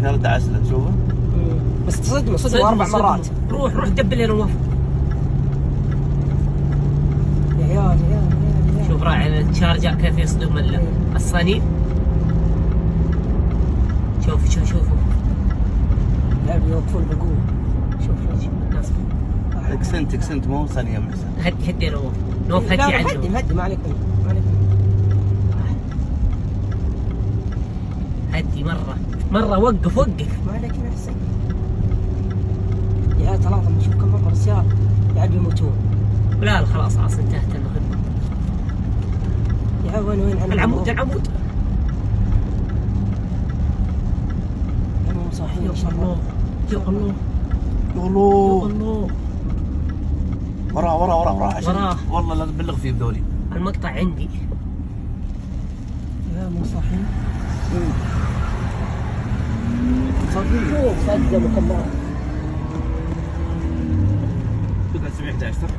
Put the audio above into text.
ترى دعس له تشوفه. بس صدمه 4 مرات. روح دبل يا نواف. يا عيال. شوف راعي الشارجر كيف يصدم الصيني. شوفوا لا بيوقفون بقوة. شوف ناس. اكسنت مو صينية يا محسن. هدي يا نواف هدي عنه. هدي ما عليكم. هدي مرة وقف ما عليك يا محسن. يا عيال ثلاثة نشوف كم مرة رجال يا عيال بيموتون. لا خلاص انتهت المخدة. يا عيال وين العمود هم صاحيين ان شاء الله. يا الله وراه والله لازم تبلغ فيه بدولي. المقطع عندي. يا مو صاحيين. صدموا كم مرة. تقعد 7 11